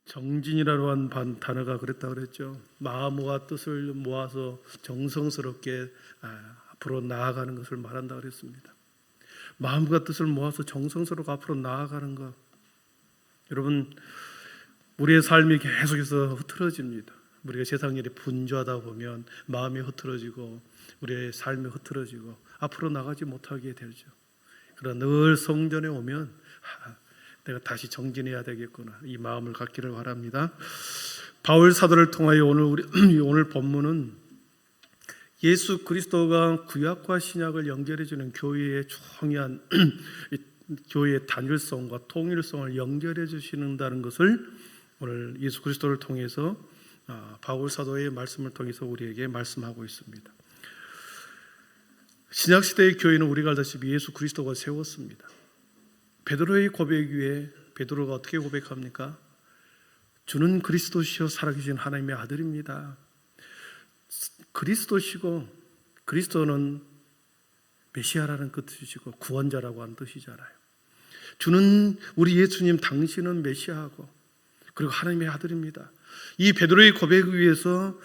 정진이라고 한 단어가 그랬다 그랬죠. 마음과 뜻을 모아서 정성스럽게 앞으로 나아가는 것을 말한다 그랬습니다. 마음과 뜻을 모아서 정성스럽게 앞으로 나아가는 것. 여러분, 우리의 삶이 계속해서 흐트러집니다. 우리가 세상 일에 분주하다 보면 마음이 흐트러지고 우리의 삶이 흐트러지고 앞으로 나가지 못하게 되죠. 그러나 늘 성전에 오면 내가 다시 정진해야 되겠구나, 이 마음을 갖기를 바랍니다. 바울 사도를 통하여 오늘 본문은 예수 그리스도가 구약과 신약을 연결해주는 교회의 중요한 교회의 단일성과 통일성을 연결해 주시는다는 것을 오늘 예수 그리스도를 통해서 바울 사도의 말씀을 통해서 우리에게 말씀하고 있습니다. 신약 시대의 교회는 우리가 알다시피 예수 그리스도가 세웠습니다. 베드로의 고백 위에 베드로가 어떻게 고백합니까? 주는 그리스도시요 살아계신 하나님의 아들입니다. 그리스도시고, 그리스도는 메시아라는 뜻이시고 구원자라고 하는 뜻이잖아요. 주는 우리 예수님, 당신은 메시아하고 그리고 하나님의 아들입니다. 이 베드로의 고백 위에서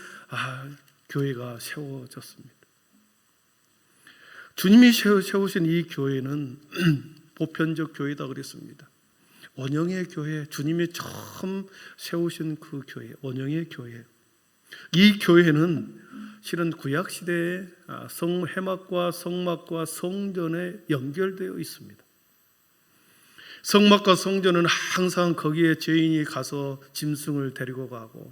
교회가 세워졌습니다. 주님이 세우신 이 교회는 보편적 교회다 그랬습니다. 원형의 교회, 주님이 처음 세우신 그 교회, 원형의 교회. 이 교회는 실은 구약 시대의 해막과 성막과 성전에 연결되어 있습니다. 성막과 성전은 항상 거기에 죄인이 가서 짐승을 데리고 가고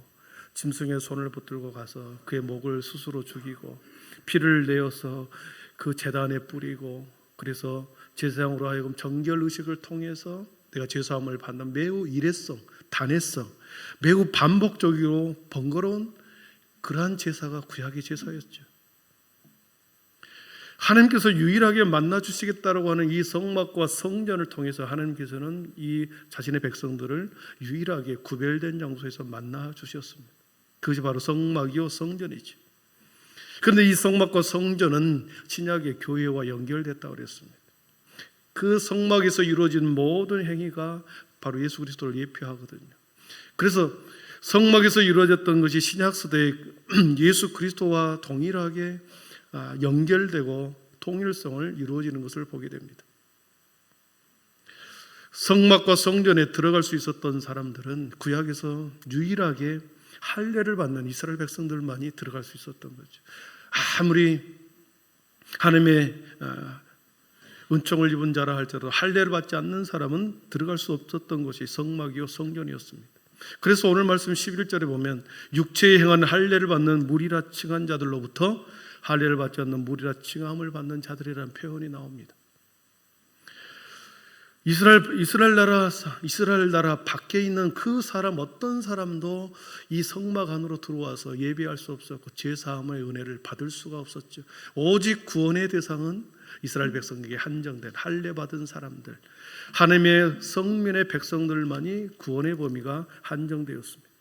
짐승의 손을 붙들고 가서 그의 목을 스스로 죽이고 피를 내어서 그 제단에 뿌리고, 그래서 제사장으로 하여금 정결 의식을 통해서 내가 죄사함을 받는 매우 일회성, 단회성, 매우 반복적으로 번거로운 그러한 제사가 구약의 제사였죠. 하나님께서 유일하게 만나주시겠다라고 하는 이 성막과 성전을 통해서 하나님께서는 이 자신의 백성들을 유일하게 구별된 장소에서 만나주셨습니다. 그것이 바로 성막이요 성전이죠. 그런데 이 성막과 성전은 신약의 교회와 연결됐다고 그랬습니다. 그 성막에서 이루어진 모든 행위가 바로 예수 그리스도를 예표하거든요. 그래서 성막에서 이루어졌던 것이 신약시대에 예수 그리스도와 동일하게 연결되고 통일성을 이루어지는 것을 보게 됩니다. 성막과 성전에 들어갈 수 있었던 사람들은 구약에서 유일하게 할례를 받는 이스라엘 백성들만이 들어갈 수 있었던 거죠. 아무리 하나님의 은총을 입은 자라 할지라도 할례를 받지 않는 사람은 들어갈 수 없었던 것이 성막이요 성전이었습니다. 그래서 오늘 말씀 11절에 보면 육체에 행한 할례를 받는 무리라 칭한 자들로부터 할례를 받지 않는 무리라 칭함을 받는 자들이라는 표현이 나옵니다. 이스라엘 나라 밖에 있는 그 사람 어떤 사람도 이 성막 안으로 들어와서 예배할 수 없었고 제사함의 은혜를 받을 수가 없었죠. 오직 구원의 대상은 이스라엘 백성에게 한정된 할례 받은 사람들, 하나님의 성민의 백성들만이 구원의 범위가 한정되었습니다.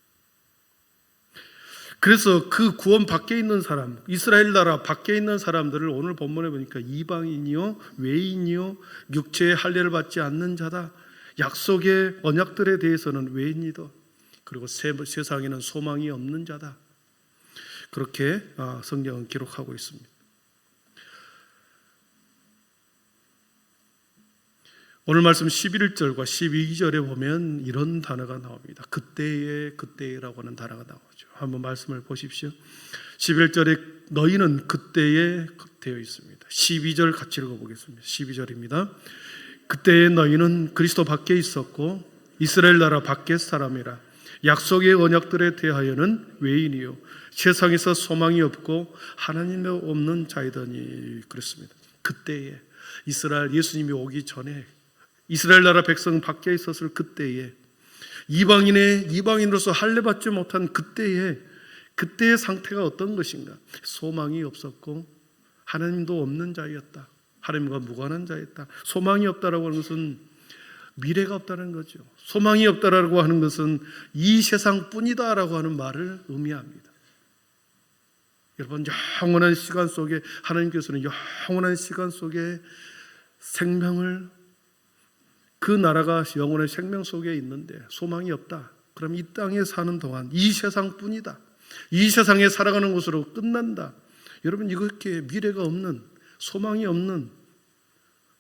그래서 그 구원 밖에 있는 사람, 이스라엘 나라 밖에 있는 사람들을 오늘 본문에 보니까 이방인이요 외인이요 육체의 할례를 받지 않는 자다, 약속의 언약들에 대해서는 외인이다, 그리고 세상에는 소망이 없는 자다, 그렇게 성경은 기록하고 있습니다. 오늘 말씀 11절과 12절에 보면 이런 단어가 나옵니다. 그때라고 하는 단어가 나오죠. 한번 말씀을 보십시오. 11절에 너희는 그때에 되어 있습니다. 12절 같이 읽어보겠습니다. 12절입니다. 그때에 너희는 그리스도 밖에 있었고 이스라엘 나라 밖의 사람이라. 약속의 언약들에 대하여는 외인이요 세상에서 소망이 없고 하나님이 없는 자이더니. 그랬습니다. 그때에 예수님이 오기 전에 이스라엘 나라 백성 밖에 있었을 그때에, 이방인으로서 할례 받지 못한 그때의 상태가 어떤 것인가? 소망이 없었고 하나님도 없는 자였다. 하나님과 무관한 자였다. 소망이 없다라고 하는 것은 미래가 없다는 거죠. 소망이 없다라고 하는 것은 이 세상뿐이다라고 하는 말을 의미합니다. 여러분, 영원한 시간 속에 하나님께서는 영원한 시간 속에 생명을, 그 나라가 영원의 생명 속에 있는데 소망이 없다. 그럼 이 땅에 사는 동안 이 세상뿐이다. 이 세상에 살아가는 것으로 끝난다. 여러분, 이렇게 미래가 없는, 소망이 없는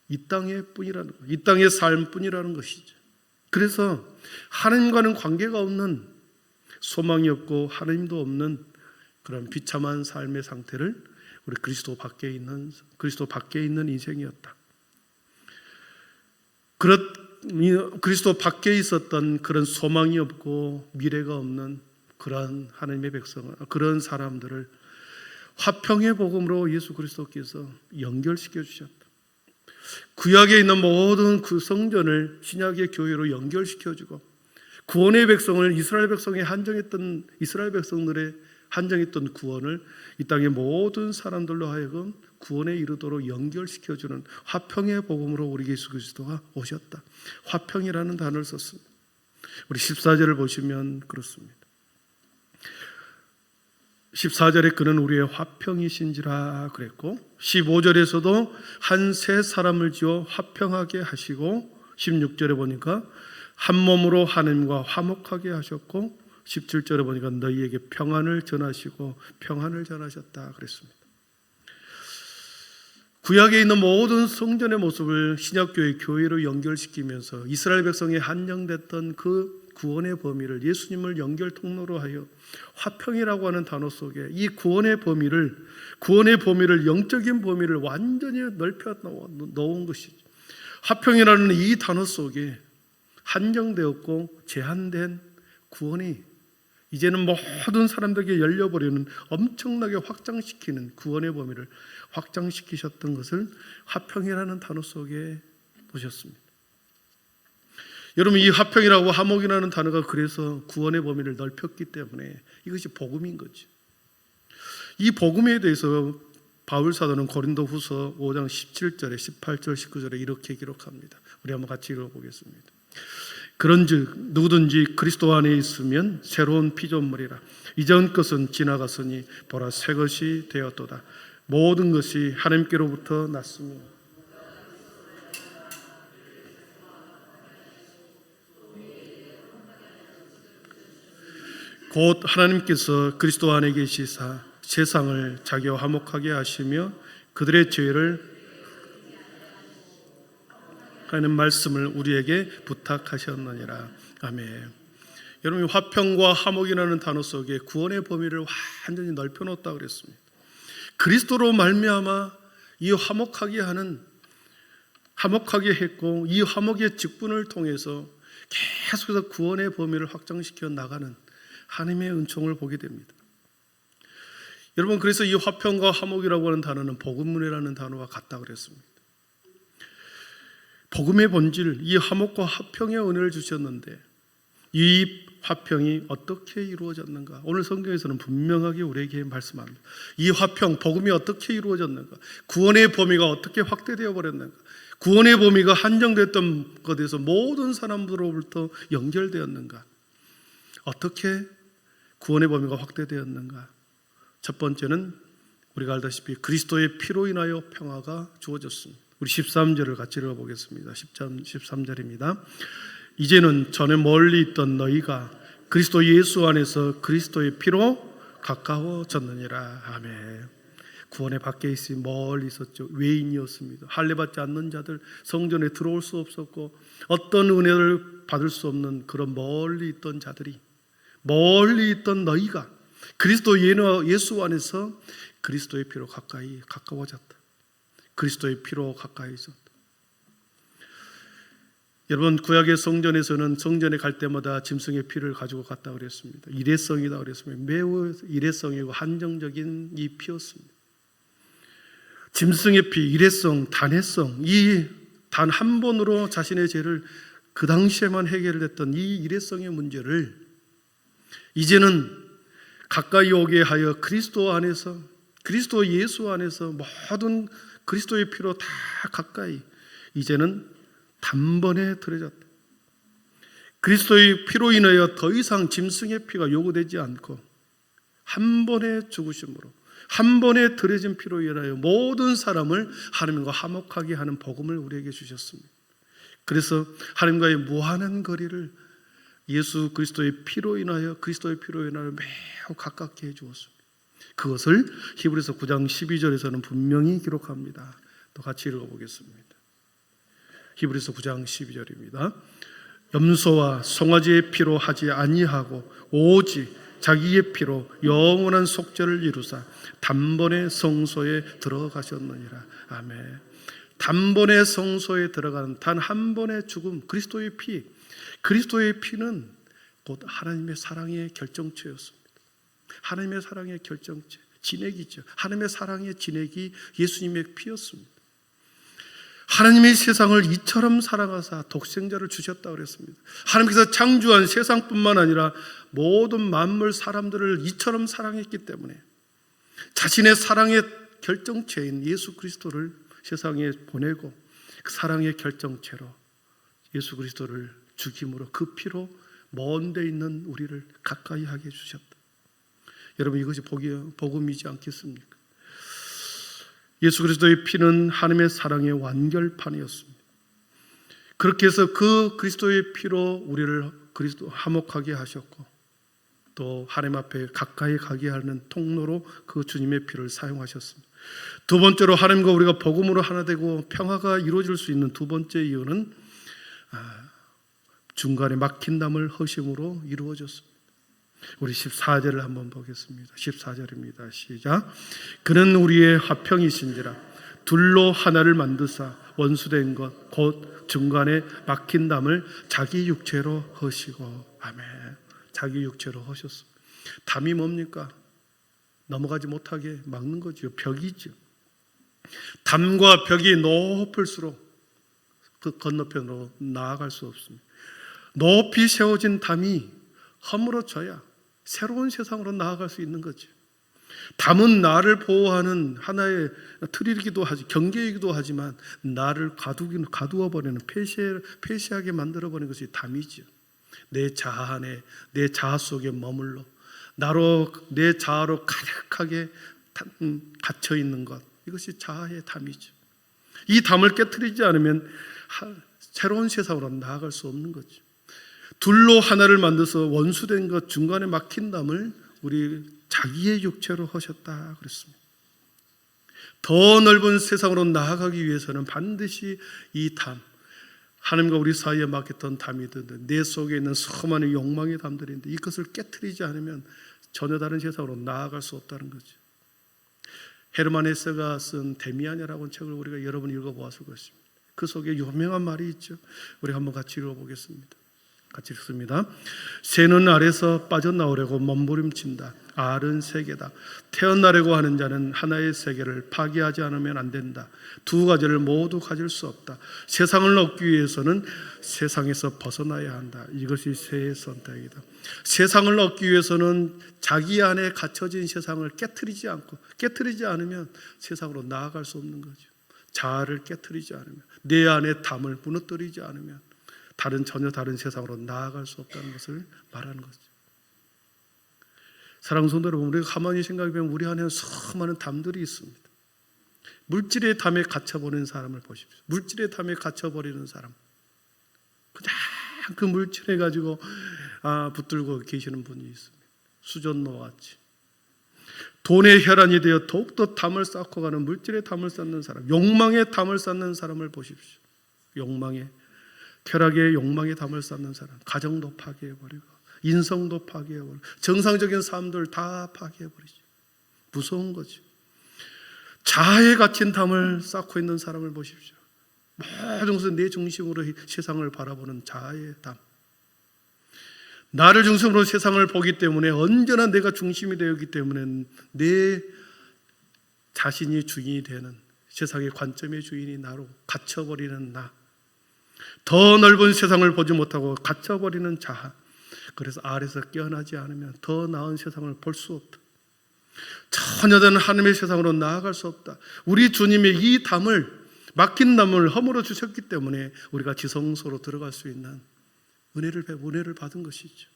이 땅의 뿐이라는 것, 이 땅의 삶뿐이라는 것이죠. 그래서 하나님과는 관계가 없는, 소망이 없고 하나님도 없는 그런 비참한 삶의 상태를 우리 그리스도 밖에 있는 인생이었다. 그리스도 밖에 있었던 그런 소망이 없고 미래가 없는 그런 하나님의 백성, 그런 사람들을 화평의 복음으로 예수 그리스도께서 연결시켜 주셨다. 구약에 있는 모든 그 성전을 신약의 교회로 연결시켜주고, 구원의 백성을 이스라엘 백성에 한정했던, 이스라엘 백성들의 한정했던 구원을 이 땅의 모든 사람들로 하여금 구원에 이르도록 연결시켜주는 화평의 복음으로 우리 예수 그리스도가 오셨다. 화평이라는 단어를 썼습니다. 우리 14절을 보시면 그렇습니다. 14절에 그는 우리의 화평이신지라 그랬고, 15절에서도 한 세 사람을 지어 화평하게 하시고, 16절에 보니까 한 몸으로 하나님과 화목하게 하셨고, 17절에 보니까 너희에게 평안을 전하시고 평안을 전하셨다 그랬습니다. 구약에 있는 모든 성전의 모습을 신약교회 교회로 연결시키면서 이스라엘 백성에 한정됐던 그 구원의 범위를, 예수님을 연결 통로로 하여 화평이라고 하는 단어 속에 이 구원의 범위를 영적인 범위를 완전히 넓혀 넣은 것이죠. 화평이라는 이 단어 속에 한정되었고 제한된 구원이 이제는 모든 사람들에게 열려버리는, 엄청나게 확장시키는 구원의 범위를 확장시키셨던 것을 화평이라는 단어 속에 보셨습니다. 여러분, 이 화평이라고 화목이라는 단어가 그래서 구원의 범위를 넓혔기 때문에 이것이 복음인 거죠. 이 복음에 대해서 바울 사도는 고린도후서 5장 17절에 18절 19절에 이렇게 기록합니다. 우리 한번 같이 읽어보겠습니다. 그런즉 누구든지 그리스도 안에 있으면 새로운 피조물이라. 이전 것은 지나갔으니 보라 새 것이 되었도다. 모든 것이 하나님께로부터 났으며 곧 하나님께서 그리스도 안에 계시사 세상을 자기와 화목하게 하시며 그들의 죄를 하는 말씀을 우리에게 부탁하셨느니라. 아멘. 여러분, 화평과 화목이라는 단어 속에 구원의 범위를 완전히 넓혀놓았다고 그랬습니다. 그리스도로 말미암아 이 화목하게 했고, 이 화목의 직분을 통해서 계속해서 구원의 범위를 확장시켜 나가는 하나님의 은총을 보게 됩니다. 여러분, 그래서 이 화평과 화목이라고 하는 단어는 복음문이라는 단어와 같다고 그랬습니다. 복음의 본질, 이 화목과 화평의 은혜를 주셨는데 이 화평이 어떻게 이루어졌는가? 오늘 성경에서는 분명하게 우리에게 말씀합니다. 이 화평, 복음이 어떻게 이루어졌는가? 구원의 범위가 어떻게 확대되어 버렸는가? 구원의 범위가 한정됐던 것에서 모든 사람들로부터 연결되었는가? 어떻게 구원의 범위가 확대되었는가? 첫 번째는 우리가 알다시피 그리스도의 피로 인하여 평화가 주어졌습니다. 우리 13절을 같이 읽어보겠습니다. 13절입니다. 이제는 전에 멀리 있던 너희가 그리스도 예수 안에서 그리스도의 피로 가까워졌느니라. 아멘. 구원의 밖에 있으니 멀리 있었죠. 외인이었습니다. 할례받지 않는 자들, 성전에 들어올 수 없었고 어떤 은혜를 받을 수 없는 그런 멀리 있던 자들이, 멀리 있던 너희가 그리스도 예수 안에서 그리스도의 피로 가까워졌다. 그리스도의 피로 가까이 있었다. 여러분, 구약의 성전에서는 성전에 갈 때마다 짐승의 피를 가지고 갔다 그랬습니다. 일회성이다 그랬습니다. 매우 일회성이고 한정적인 이 피였습니다. 짐승의 피, 일회성, 단회성, 이 단 한 번으로 자신의 죄를 그 당시에만 해결됐던 이 일회성의 문제를 이제는 가까이 오게 하여 그리스도 안에서, 그리스도 예수 안에서 모든 그리스도의 피로 다 가까이, 이제는 단번에 들어졌다. 그리스도의 피로 인하여 더 이상 짐승의 피가 요구되지 않고 한 번의 죽으심으로, 한 번에 들여진 피로 인하여 모든 사람을 하나님과 화목하게 하는 복음을 우리에게 주셨습니다. 그래서 하나님과의 무한한 거리를 예수 그리스도의 피로 인하여 매우 가깝게 해주었습니다. 그것을 히브리서 9장 12절에서는 분명히 기록합니다. 또 같이 읽어보겠습니다. 히브리서 9장 12절입니다. 염소와 송아지의 피로 하지 아니하고 오직 자기의 피로 영원한 속죄를 이루사 단번에 성소에 들어가셨느니라. 아멘. 단번에 성소에 들어가는 단 한 번의 죽음, 그리스도의 피. 그리스도의 피는 곧 하나님의 사랑의 결정체였습니다. 하나님의 사랑의 결정체, 진액이죠. 하나님의 사랑의 진액이 예수님의 피였습니다. 하나님이 세상을 이처럼 사랑하사 독생자를 주셨다고 그랬습니다. 하나님께서 창조한 세상뿐만 아니라 모든 만물 사람들을 이처럼 사랑했기 때문에 자신의 사랑의 결정체인 예수 그리스도를 세상에 보내고 그 사랑의 결정체로 예수 그리스도를 죽임으로 그 피로 먼 데 있는 우리를 가까이 하게 해주셨다. 여러분, 이것이 복음이지 않겠습니까? 예수 그리스도의 피는 하나님의 사랑의 완결판이었습니다. 그렇게 해서 그 그리스도의 피로 우리를 그리스도 화목하게 하셨고 또 하나님 앞에 가까이 가게 하는 통로로 그 주님의 피를 사용하셨습니다. 두 번째로 하나님과 우리가 복음으로 하나 되고 평화가 이루어질 수 있는 두 번째 이유는 중간에 막힌 담을 허심으로 이루어졌습니다. 우리 14절을 한번 보겠습니다. 14절입니다. 시작. 그는 우리의 화평이신지라 둘로 하나를 만드사 원수된 것 곧 중간에 막힌 담을 자기 육체로 허시고. 아멘. 자기 육체로 허셨습니다. 담이 뭡니까? 넘어가지 못하게 막는 거죠. 벽이죠. 담과 벽이 높을수록 그 건너편으로 나아갈 수 없습니다. 높이 세워진 담이 허물어져야 새로운 세상으로 나아갈 수 있는 거죠. 담은 나를 보호하는 하나의 틀이기도 하지, 경계이기도 하지만 나를 가두어 버리는 폐쇄하게 만들어 버리는 것이 담이죠. 내 자아 안에, 내 자아 속에 머물러 내 자아로 가득하게 갇혀 있는 것, 이것이 자아의 담이죠. 이 담을 깨트리지 않으면 새로운 세상으로 나아갈 수 없는 거죠. 둘로 하나를 만들어서 원수된 것 중간에 막힌 담을 우리 자기의 육체로 하셨다 그랬습니다. 더 넓은 세상으로 나아가기 위해서는 반드시 이 담, 하나님과 우리 사이에 막혔던 담이든 내 속에 있는 수많은 욕망의 담들인데 이것을 깨트리지 않으면 전혀 다른 세상으로 나아갈 수 없다는 거죠. 헤르만 헤세가 쓴 데미안이라는 책을 우리가 여러 번 읽어보았을 것입니다. 그 속에 유명한 말이 있죠. 우리 한번 같이 읽어보겠습니다. 같이 읽습니다. 새는 알에서 빠져나오려고 몸부림친다. 알은 세계다. 태어나려고 하는 자는 하나의 세계를 파괴하지 않으면 안 된다. 두 가지를 모두 가질 수 없다. 세상을 얻기 위해서는 세상에서 벗어나야 한다. 이것이 새의 선택이다. 세상을 얻기 위해서는 자기 안에 갇혀진 세상을 깨트리지 않으면 세상으로 나아갈 수 없는 거죠. 자아를 깨트리지 않으면, 내 안에 담을 무너뜨리지 않으면 전혀 다른 세상으로 나아갈 수 없다는 것을 말하는 거죠. 사랑하는 성도 여러분, 우리가 가만히 생각해보면 우리 안에는 수많은 담들이 있습니다. 물질의 담에 갇혀버리는 사람을 보십시오. 물질의 담에 갇혀버리는 사람, 그냥 그 물질에 가지고 붙들고 계시는 분이 있습니다. 수전노와 같이 돈의 혈안이 되어 더욱더 담을 쌓고 가는 물질의 담을 쌓는 사람, 욕망의 담을 쌓는 사람을 보십시오. 쾌락의 욕망의 담을 쌓는 사람, 가정도 파괴해버리고 인성도 파괴해버리고 정상적인 삶들 다 파괴해버리죠. 무서운 거죠. 자아에 갇힌 담을 쌓고 있는 사람을 보십시오. 모든 것은 내 중심으로 세상을 바라보는 자아의 담, 나를 중심으로 세상을 보기 때문에 언제나 내가 중심이 되었기 때문에 내 자신이 주인이 되는, 세상의 관점의 주인이 나로 갇혀버리는 나, 더 넓은 세상을 보지 못하고 갇혀버리는 자아. 그래서 알에서 깨어나지 않으면 더 나은 세상을 볼 수 없다. 전혀 다른 하나님의 세상으로 나아갈 수 없다. 우리 주님의 이 담을, 막힌 담을 허물어 주셨기 때문에 우리가 지성소로 들어갈 수 있는 은혜를 받은 것이죠.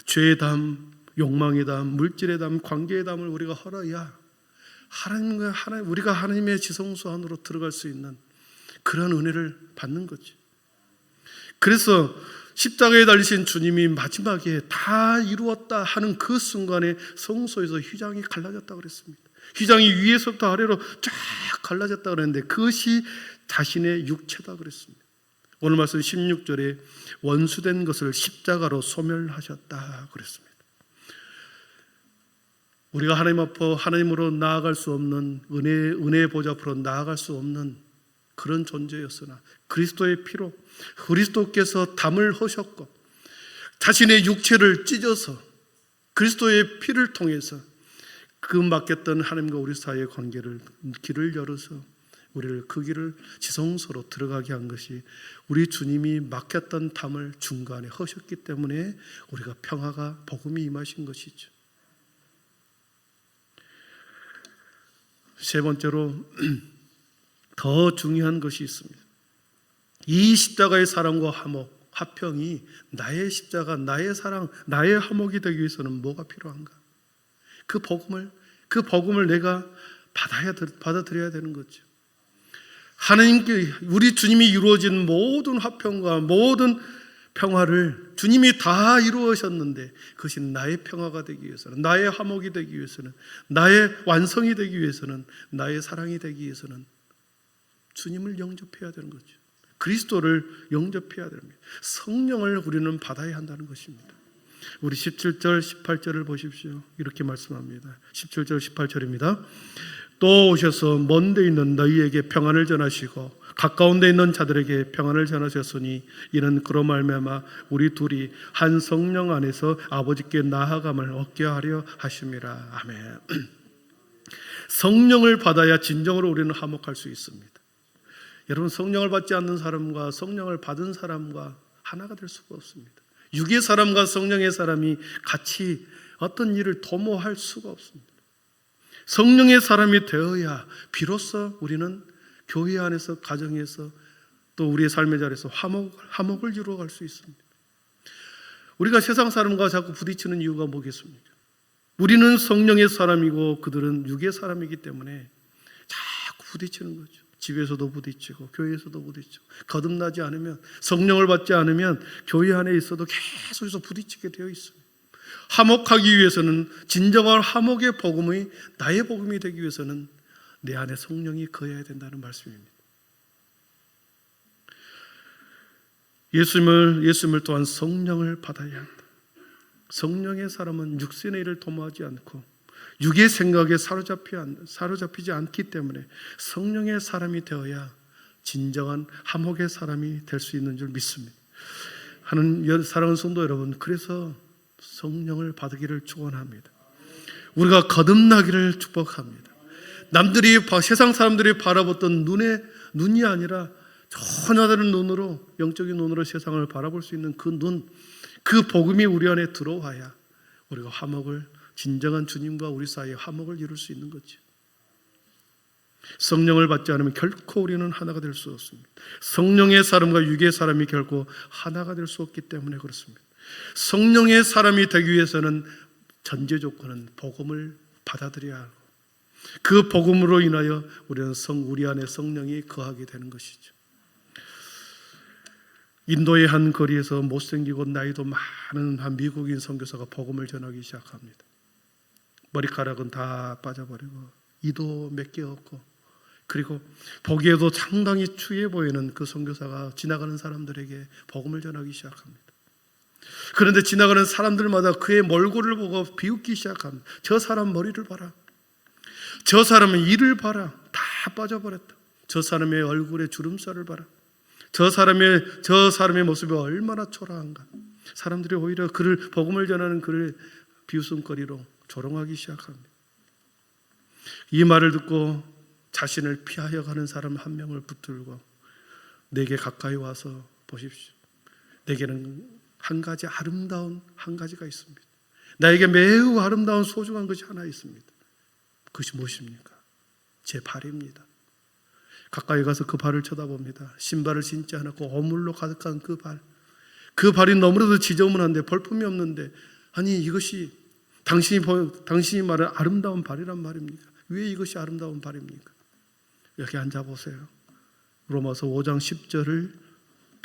죄의 담, 욕망의 담, 물질의 담, 관계의 담을 우리가 헐어야 우리가 하나님의 지성소 안으로 들어갈 수 있는 그런 은혜를 받는 거죠. 그래서 십자가에 달리신 주님이 마지막에 다 이루었다 하는 그 순간에 성소에서 휘장이 갈라졌다고 그랬습니다. 휘장이 위에서부터 아래로 쫙 갈라졌다고 그랬는데 그것이 자신의 육체다 그랬습니다. 오늘 말씀 16절에 원수된 것을 십자가로 소멸하셨다 그랬습니다. 우리가 하나님 앞으로 하나님으로 나아갈 수 없는 은혜의 보좌 앞으로 나아갈 수 없는 그런 존재였으나 그리스도의 피로 그리스도께서 담을 하셨고 자신의 육체를 찢어서 그리스도의 피를 통해서 그 막혔던 하나님과 우리 사이의 관계를 길을 열어서 우리를 그 길을 지성소로 들어가게 한 것이 우리 주님이 막혔던 담을 중간에 하셨기 때문에 우리가 평화가 복음이 임하신 것이죠. 세 번째로 더 중요한 것이 있습니다. 이 십자가의 사랑과 화평이 나의 십자가, 나의 사랑, 나의 화목이 되기 위해서는 뭐가 필요한가? 그 복음을 내가 받아들여야 되는 거죠. 하나님께 우리 주님이 이루어진 모든 화평과 모든 평화를 주님이 다 이루으셨는데 그것이 나의 평화가 되기 위해서는, 나의 화목이 되기 위해서는, 나의 완성이 되기 위해서는, 나의 사랑이 되기 위해서는 주님을 영접해야 되는 거죠. 그리스도를 영접해야 됩니다. 성령을 우리는 받아야 한다는 것입니다. 우리 17절 18절을 보십시오. 이렇게 말씀합니다. 17절 18절입니다. 또 오셔서 먼 데 있는 너희에게 평안을 전하시고 가까운 데 있는 자들에게 평안을 전하셨으니 이는 그로 말미암아 우리 둘이 한 성령 안에서 아버지께 나아감을 얻게 하려 하심이라. 아멘. 성령을 받아야 진정으로 우리는 화목할 수 있습니다. 여러분, 성령을 받지 않는 사람과 성령을 받은 사람과 하나가 될 수가 없습니다. 육의 사람과 성령의 사람이 같이 어떤 일을 도모할 수가 없습니다. 성령의 사람이 되어야 비로소 우리는 교회 안에서, 가정에서, 또 우리의 삶의 자리에서 화목을 이루어갈 수 있습니다. 우리가 세상 사람과 자꾸 부딪히는 이유가 뭐겠습니까? 우리는 성령의 사람이고 그들은 육의 사람이기 때문에 자꾸 부딪히는 거죠. 집에서도 부딪히고 교회에서도 부딪히고, 거듭나지 않으면, 성령을 받지 않으면 교회 안에 있어도 계속해서 부딪히게 되어 있습니다. 화목하기 위해서는, 진정한 화목의 복음이 나의 복음이 되기 위해서는 내 안에 성령이 거해야 된다는 말씀입니다. 예수님을 또한 성령을 받아야 한다. 성령의 사람은 육신의 일을 도모하지 않고 육의 생각에 사로잡히지 않기 때문에 성령의 사람이 되어야 진정한 화목의 사람이 될 수 있는 줄 믿습니다. 사랑하는 성도 여러분, 그래서 성령을 받기를 축원합니다. 우리가 거듭나기를 축복합니다. 세상 사람들이 바라봤던 눈이 아니라 전혀 다른 눈으로, 영적인 눈으로 세상을 바라볼 수 있는 그 눈, 그 복음이 우리 안에 들어와야 우리가 진정한 주님과 우리 사이에 화목을 이룰 수 있는 거죠. 성령을 받지 않으면 결코 우리는 하나가 될 수 없습니다. 성령의 사람과 육의 사람이 결코 하나가 될 수 없기 때문에 그렇습니다. 성령의 사람이 되기 위해서는 전제 조건은 복음을 받아들여야 하고, 그 복음으로 인하여 우리는 우리 안에 성령이 거하게 되는 것이죠. 인도의 한 거리에서 못생기고 나이도 많은 한 미국인 선교사가 복음을 전하기 시작합니다. 머리카락은 다 빠져버리고 이도 몇 개 없고, 그리고 보기에도 상당히 추해 보이는 그 선교사가 지나가는 사람들에게 복음을 전하기 시작합니다. 그런데 지나가는 사람들마다 그의 몰골을 보고 비웃기 시작합니다. 저 사람 머리를 봐라, 저 사람의 이를 봐라, 다 빠져버렸다. 저 사람의 얼굴에 주름살을 봐라, 저 사람의 모습이 얼마나 초라한가. 사람들이 오히려 복음을 전하는 그를 비웃음거리로 조롱하기 시작합니다. 이 말을 듣고 자신을 피하여 가는 사람 한 명을 붙들고, 내게 가까이 와서 보십시오. 내게는 아름다운 한 가지가 있습니다. 나에게 매우 아름다운 소중한 것이 하나 있습니다. 그것이 무엇입니까? 제 발입니다. 가까이 가서 그 발을 쳐다봅니다. 신발을 신지 않았고 오물로 가득한 그 발이 너무나도 지저분한데, 볼품이 없는데, 아니 이것이 당신이 말하는 아름다운 발이란 말입니까? 왜 이것이 아름다운 발입니까? 여기 앉아보세요. 로마서 5장 10절을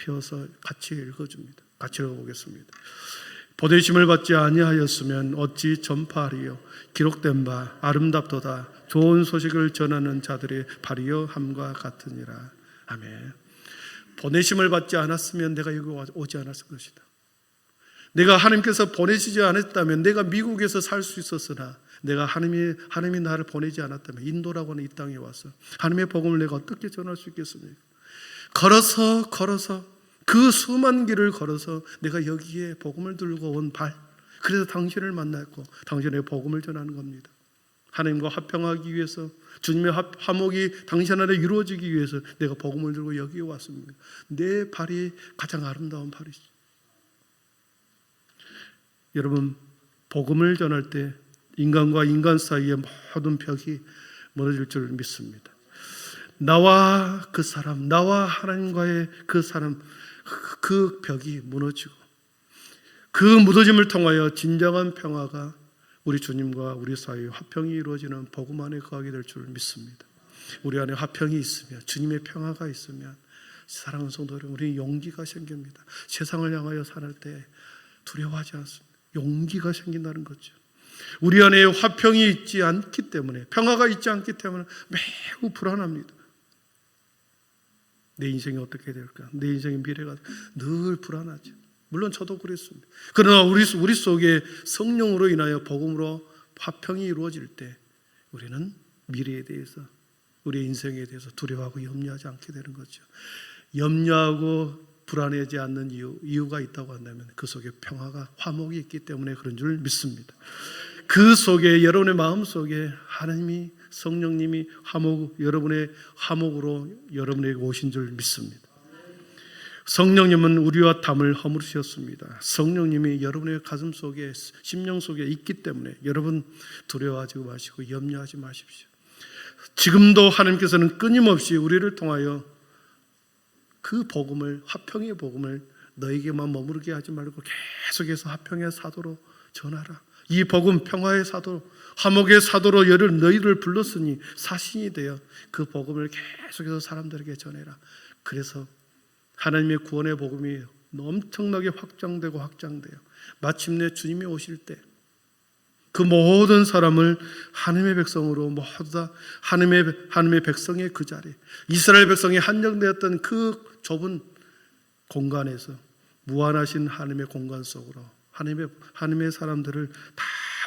피워서 같이 읽어줍니다. 같이 읽어보겠습니다. 보내심을 받지 아니하였으면 어찌 전파하리요. 기록된 바 아름답도다. 좋은 소식을 전하는 자들의 발이여 함과 같으니라. 아멘. 보내심을 받지 않았으면 내가 여기 오지 않았을 것이다. 내가 하나님께서 보내시지 않았다면 내가 미국에서 살 수 있었으나 내가 하나님이 나를 보내지 않았다면 인도라고 하는 이 땅에 와서 하나님의 복음을 내가 어떻게 전할 수 있겠습니까? 걸어서 그 수만 길을 걸어서 내가 여기에 복음을 들고 온 발, 그래서 당신을 만났고 당신의 복음을 전하는 겁니다. 하나님과 화평하기 위해서, 주님의 화목이 당신 안에 이루어지기 위해서 내가 복음을 들고 여기에 왔습니다. 내 발이 가장 아름다운 발이죠. 여러분, 복음을 전할 때 인간과 인간 사이의 모든 벽이 무너질 줄 믿습니다. 나와 그 사람, 나와 하나님과의 그 사람, 그 벽이 무너지고 그 무너짐을 통하여 진정한 평화가 우리 주님과 우리 사이에 화평이 이루어지는 복음 안에 거하게 될 줄 믿습니다. 우리 안에 화평이 있으면, 주님의 평화가 있으면 사랑하는 성도 여러분, 우리는 용기가 생깁니다. 세상을 향하여 살 때 두려워하지 않습니다. 용기가 생긴다는 거죠. 우리 안에 화평이 있지 않기 때문에, 평화가 있지 않기 때문에 매우 불안합니다. 내 인생이 어떻게 될까? 내 인생의 미래가 늘 불안하죠. 물론 저도 그랬습니다. 그러나 우리 속에 성령으로 인하여 복음으로 화평이 이루어질 때 우리는 미래에 대해서, 우리의 인생에 대해서 두려워하고 염려하지 않게 되는 거죠. 염려하고 불안해하지 않는 이유가 있다고 한다면 그 속에 평화가, 화목이 있기 때문에 그런 줄 믿습니다. 그 속에, 여러분의 마음 속에 하나님이, 성령님이 여러분의 화목으로 여러분에게 오신 줄 믿습니다. 성령님은 우리와 담을 허물으셨습니다. 성령님이 여러분의 가슴 속에, 심령 속에 있기 때문에 여러분 두려워하지 마시고 염려하지 마십시오. 지금도 하나님께서는 끊임없이 우리를 통하여 그 복음을, 화평의 복음을 너에게만 머무르게 하지 말고 계속해서 화평의 사도로 전하라. 이 복음, 평화의 사도, 화목의 사도로 너희를 불렀으니 사신이 되어 그 복음을 계속해서 사람들에게 전해라. 그래서 하나님의 구원의 복음이 엄청나게 확장되고 마침내 주님이 오실 때 그 모든 사람을 하나님의 백성으로 모두 다 하나님의 백성의 그 자리, 이스라엘 백성이 한정되었던 그 좁은 공간에서 무한하신 하나님의 공간 속으로 하나님의 사람들을 다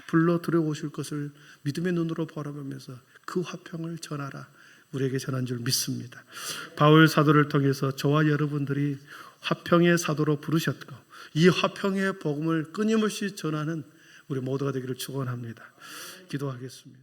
불러 들여오실 것을 믿음의 눈으로 바라보면서 그 화평을 전하라. 우리에게 전한 줄 믿습니다. 바울 사도를 통해서 저와 여러분들이 화평의 사도로 부르셨고 이 화평의 복음을 끊임없이 전하는 우리 모두가 되기를 축원합니다. 기도하겠습니다.